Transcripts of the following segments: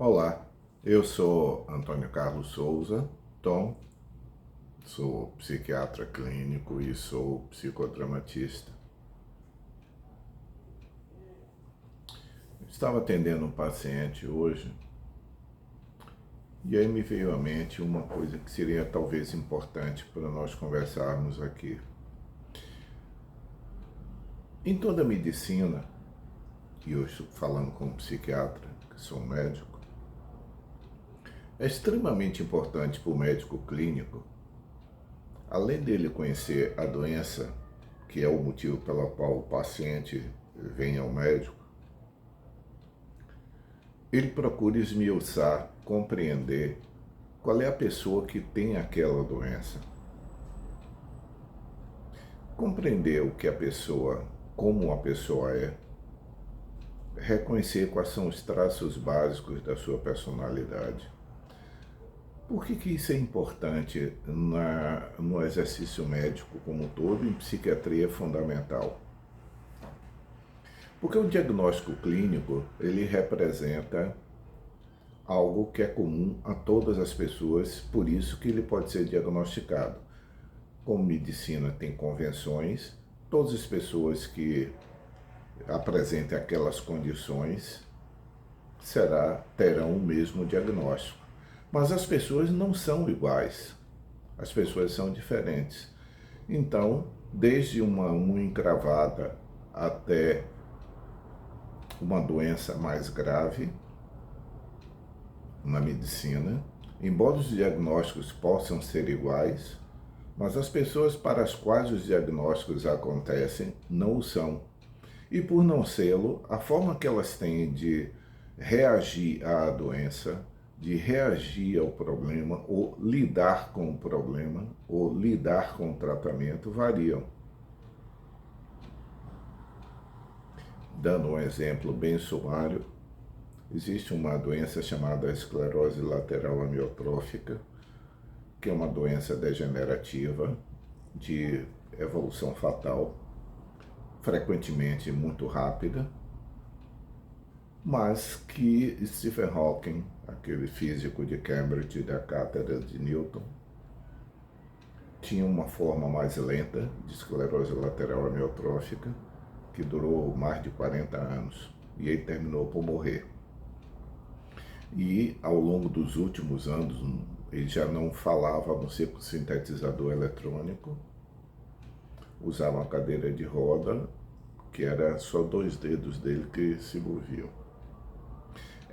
Olá, eu sou Antônio Carlos Souza, Tom, sou psiquiatra clínico e sou psicodramatista. Estava atendendo um paciente hoje e aí me veio à mente uma coisa que seria talvez importante para nós conversarmos aqui. Em toda a medicina, e eu estou falando como psiquiatra, que sou um médico, é extremamente importante para o médico clínico, além dele conhecer a doença, que é o motivo pelo qual o paciente vem ao médico, ele procura esmiuçar, compreender qual é a pessoa que tem aquela doença. Compreender o que a pessoa, como a pessoa é, reconhecer quais são os traços básicos da sua personalidade. Por que isso é importante no exercício médico como um todo, em psiquiatria é fundamental? Porque o diagnóstico clínico, ele representa algo que é comum a todas as pessoas, por isso que ele pode ser diagnosticado. Como medicina tem convenções, todas as pessoas que apresentem aquelas condições terão o mesmo diagnóstico. Mas as pessoas não são iguais, as pessoas são diferentes. Então, desde uma unha encravada até uma doença mais grave na medicina, embora os diagnósticos possam ser iguais, mas as pessoas para as quais os diagnósticos acontecem não o são. E por não sê-lo, a forma que elas têm de reagir à doença, de reagir ao problema, ou lidar com o problema, ou lidar com o tratamento, variam. Dando um exemplo bem sumário, existe uma doença chamada esclerose lateral amiotrófica, que é uma doença degenerativa de evolução fatal, frequentemente muito rápida, mas que Stephen Hawking, aquele físico de Cambridge da cátedra de Newton, tinha uma forma mais lenta de esclerose lateral amiotrófica, que durou mais de 40 anos, e ele terminou por morrer. E ao longo dos últimos anos, ele já não falava, a não ser com sintetizador eletrônico, usava uma cadeira de roda, que era só 2 dedos dele que se moviam.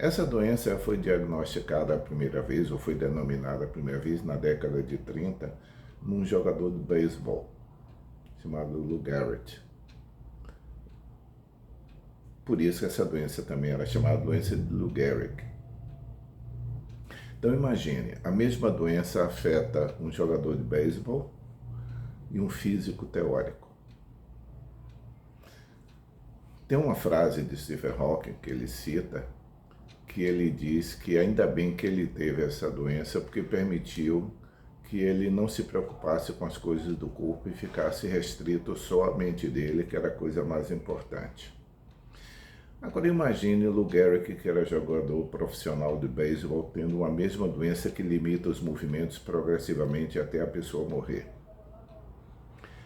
Essa doença foi diagnosticada a primeira vez, ou foi denominada a primeira vez, na década de 30, num jogador de beisebol, chamado Lou Gehrig. Por isso que essa doença também era chamada doença de Lou Gehrig. Então imagine, a mesma doença afeta um jogador de beisebol e um físico teórico. Tem uma frase de Stephen Hawking que ele cita, que ele diz que ainda bem que ele teve essa doença, porque permitiu que ele não se preocupasse com as coisas do corpo e ficasse restrito só à mente dele, que era a coisa mais importante. Agora imagine o Lou Gehrig, que era jogador profissional de beisebol, tendo uma mesma doença que limita os movimentos progressivamente até a pessoa morrer.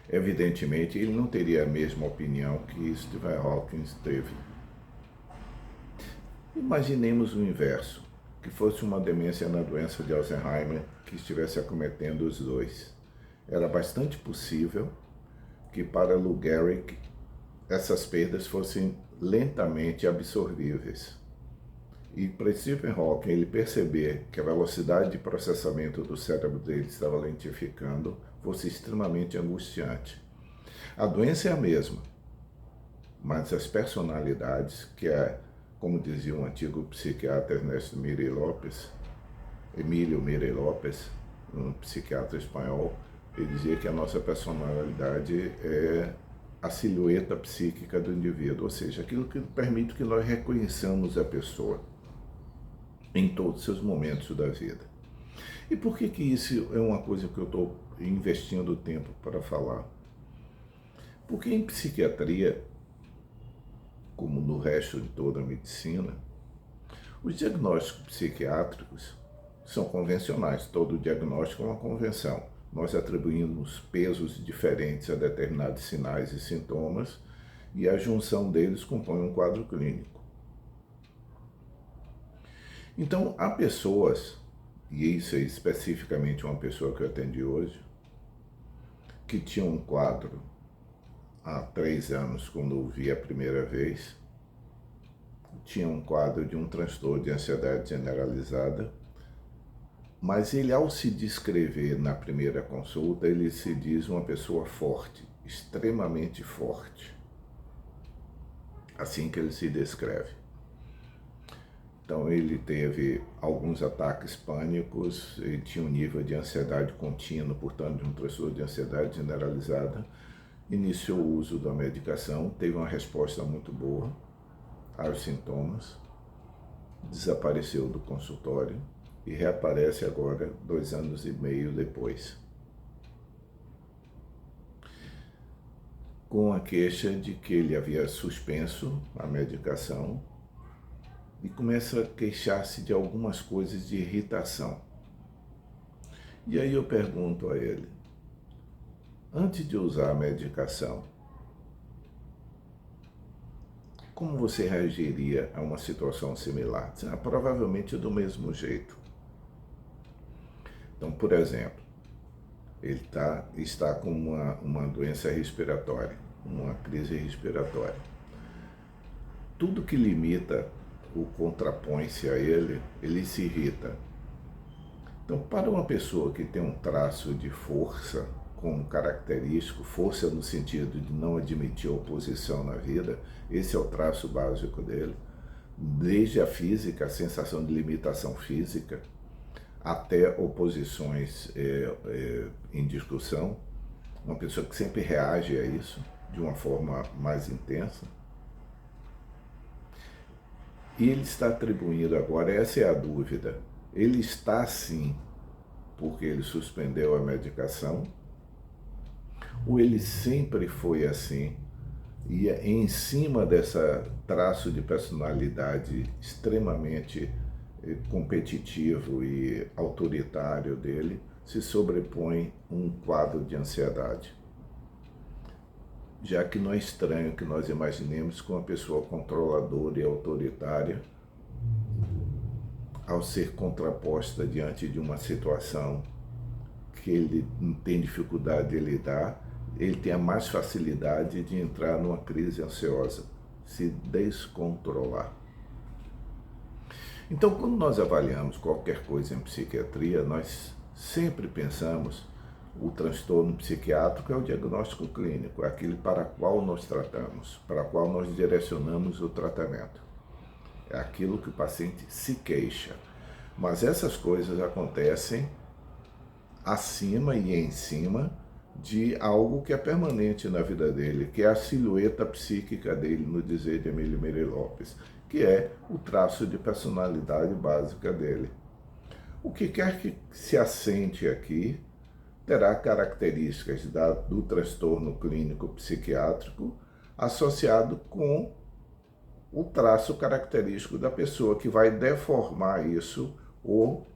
Evidentemente, ele não teria a mesma opinião que Stephen Hawking teve. Imaginemos o inverso, que fosse uma demência na doença de Alzheimer que estivesse acometendo os dois. Era bastante possível que para Lou Gehrig essas perdas fossem lentamente absorvíveis. E para Stephen Hawking ele perceber que a velocidade de processamento do cérebro dele estava lentificando fosse extremamente angustiante. A doença é a mesma, mas as personalidades, que é, como dizia um antigo psiquiatra Ernesto Emílio Mirey Lopes, um psiquiatra espanhol, ele dizia que a nossa personalidade é a silhueta psíquica do indivíduo, ou seja, aquilo que permite que nós reconheçamos a pessoa em todos os seus momentos da vida. E por que isso é uma coisa que eu estou investindo tempo para falar? Porque em psiquiatria, como no resto de toda a medicina, Os diagnósticos psiquiátricos são convencionais, todo diagnóstico é uma convenção. Nós atribuímos pesos diferentes a determinados sinais e sintomas e a junção deles compõe um quadro clínico. Então, há pessoas, e isso é especificamente uma pessoa que eu atendi hoje, que tinha um quadro há 3 anos, quando eu vi a primeira vez, tinha um quadro de um transtorno de ansiedade generalizada, mas ele, ao se descrever na primeira consulta, ele se diz uma pessoa forte, extremamente forte. Assim que ele se descreve. Então ele teve alguns ataques pânicos, ele tinha um nível de ansiedade contínuo, portanto de um transtorno de ansiedade generalizada, iniciou o uso da medicação, teve uma resposta muito boa aos sintomas, desapareceu do consultório e reaparece agora 2 anos e meio depois, com a queixa de que ele havia suspenso a medicação e começa a queixar-se de algumas coisas de irritação. E aí eu pergunto a ele, antes de usar a medicação, como você reagiria a uma situação similar? Provavelmente do mesmo jeito. Então, por exemplo, ele está com uma doença respiratória, uma crise respiratória. Tudo que limita o contrapõe-se a ele, ele se irrita. Então, para uma pessoa que tem um traço de força como característico, força no sentido de não admitir oposição na vida, esse é o traço básico dele, desde a física, a sensação de limitação física, até oposições em discussão, uma pessoa que sempre reage a isso de uma forma mais intensa. E ele está atribuindo agora, essa é a dúvida, ele está assim porque ele suspendeu a medicação, ou ele sempre foi assim, e em cima dessa traço de personalidade extremamente competitivo e autoritário dele, se sobrepõe um quadro de ansiedade. Já que não é estranho que nós imaginemos que uma pessoa controladora e autoritária, ao ser contraposta diante de uma situação que ele não tem dificuldade de lidar, ele tem a mais facilidade de entrar numa crise ansiosa, se descontrolar. Então, quando nós avaliamos qualquer coisa em psiquiatria, nós sempre pensamos o transtorno psiquiátrico é o diagnóstico clínico, é aquele para qual nós tratamos, para qual nós direcionamos o tratamento. É aquilo que o paciente se queixa. Mas essas coisas acontecem acima e em cima de algo que é permanente na vida dele, que é a silhueta psíquica dele, no dizer de Emílio Meirelles Lopes, que é o traço de personalidade básica dele. O que quer que se assente aqui terá características do transtorno clínico psiquiátrico associado com o traço característico da pessoa, que vai deformar isso ou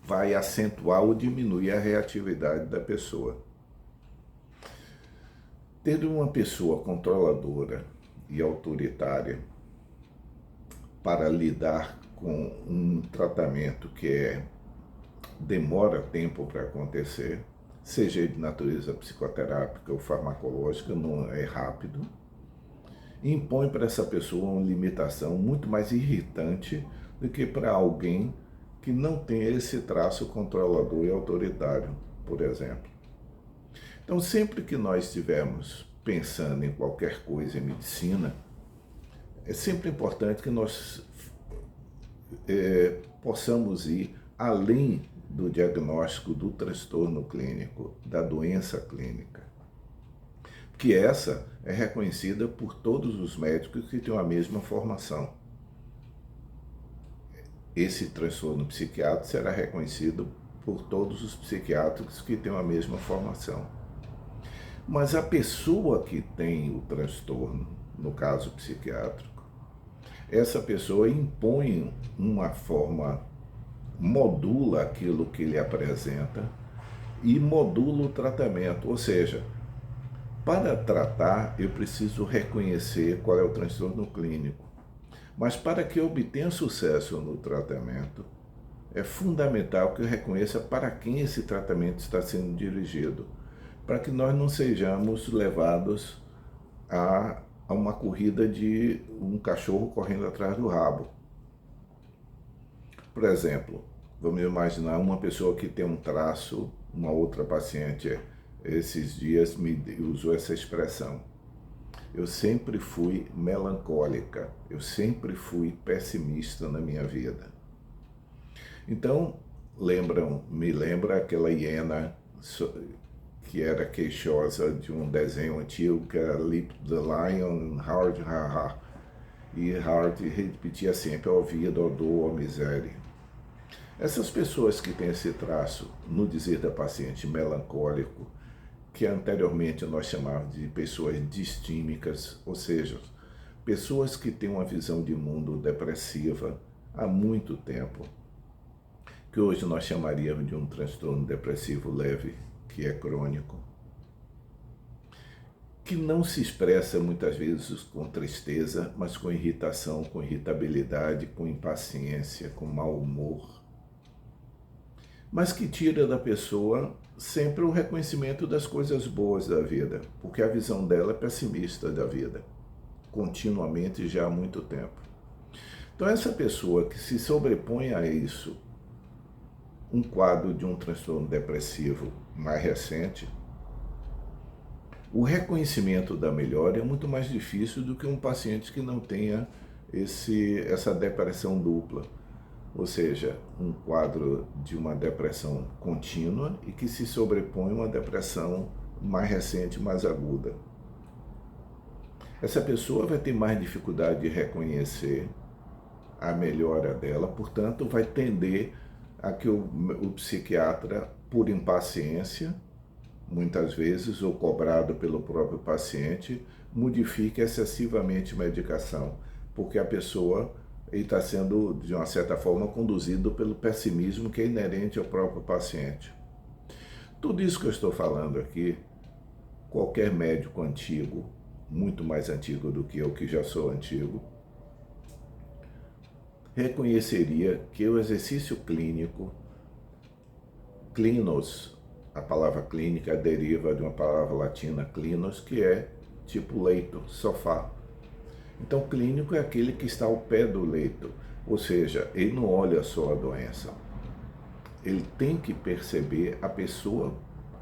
vai acentuar ou diminuir a reatividade da pessoa. Ter uma pessoa controladora e autoritária para lidar com um tratamento que demora tempo para acontecer, seja de natureza psicoterápica ou farmacológica, não é rápido, impõe para essa pessoa uma limitação muito mais irritante do que para alguém que não tem esse traço controlador e autoritário, por exemplo. Então, sempre que nós estivermos pensando em qualquer coisa em medicina, é sempre importante que nós possamos ir além do diagnóstico do transtorno clínico, da doença clínica, que essa é reconhecida por todos os médicos que têm a mesma formação. Esse transtorno psiquiátrico será reconhecido por todos os psiquiatras que têm a mesma formação. Mas a pessoa que tem o transtorno, no caso psiquiátrico, essa pessoa impõe uma forma, modula aquilo que ele apresenta e modula o tratamento. Ou seja, para tratar, eu preciso reconhecer qual é o transtorno clínico. Mas para que eu obtenha sucesso no tratamento, é fundamental que eu reconheça para quem esse tratamento está sendo dirigido, para que nós não sejamos levados a uma corrida de um cachorro correndo atrás do rabo. Por exemplo, vamos imaginar uma pessoa que tem um traço, uma outra paciente esses dias me usou essa expressão. Eu sempre fui melancólica, eu sempre fui pessimista na minha vida. Então, me lembra aquela hiena que era queixosa de um desenho antigo, que era Leap the Lion, Hard, ha, ha. E Hard repetia sempre, ó vida, ó dor, ó miséria. Essas pessoas que têm esse traço, no dizer da paciente, melancólico, que anteriormente nós chamávamos de pessoas distímicas, ou seja, pessoas que têm uma visão de mundo depressiva há muito tempo, que hoje nós chamaríamos de um transtorno depressivo leve, que é crônico, que não se expressa muitas vezes com tristeza, mas com irritação, com irritabilidade, com impaciência, com mau humor, mas que tira da pessoa sempre o reconhecimento das coisas boas da vida, porque a visão dela é pessimista da vida, continuamente já há muito tempo. Então essa pessoa que se sobrepõe a isso, um quadro de um transtorno depressivo mais recente, o reconhecimento da melhora é muito mais difícil do que um paciente que não tenha essa depressão dupla, ou seja, um quadro de uma depressão contínua e que se sobrepõe a uma depressão mais recente, mais aguda. Essa pessoa vai ter mais dificuldade de reconhecer a melhora dela, portanto, vai tender a que o psiquiatra, por impaciência, muitas vezes, ou cobrado pelo próprio paciente, modifique excessivamente a medicação, porque a pessoa está sendo, de uma certa forma, conduzido pelo pessimismo que é inerente ao próprio paciente. Tudo isso que eu estou falando aqui, qualquer médico antigo, muito mais antigo do que eu, que já sou antigo, reconheceria que o exercício clínico, klinos, a palavra clínica deriva de uma palavra latina, klinos, que é tipo leito, sofá. Então, clínico é aquele que está ao pé do leito, ou seja, ele não olha só a doença. Ele tem que perceber a pessoa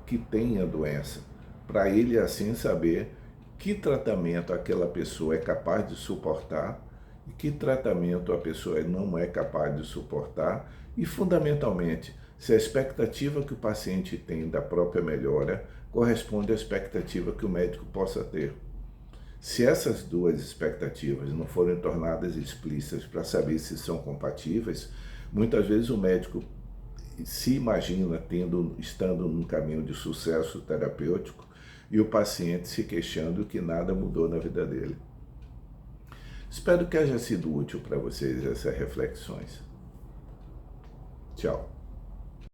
que tem a doença, para ele assim saber que tratamento aquela pessoa é capaz de suportar e que tratamento a pessoa não é capaz de suportar e, fundamentalmente, se a expectativa que o paciente tem da própria melhora corresponde à expectativa que o médico possa ter. Se essas duas expectativas não forem tornadas explícitas para saber se são compatíveis, muitas vezes o médico se imagina estando num caminho de sucesso terapêutico e o paciente se queixando que nada mudou na vida dele. Espero que haja sido útil para vocês essas reflexões. Tchau.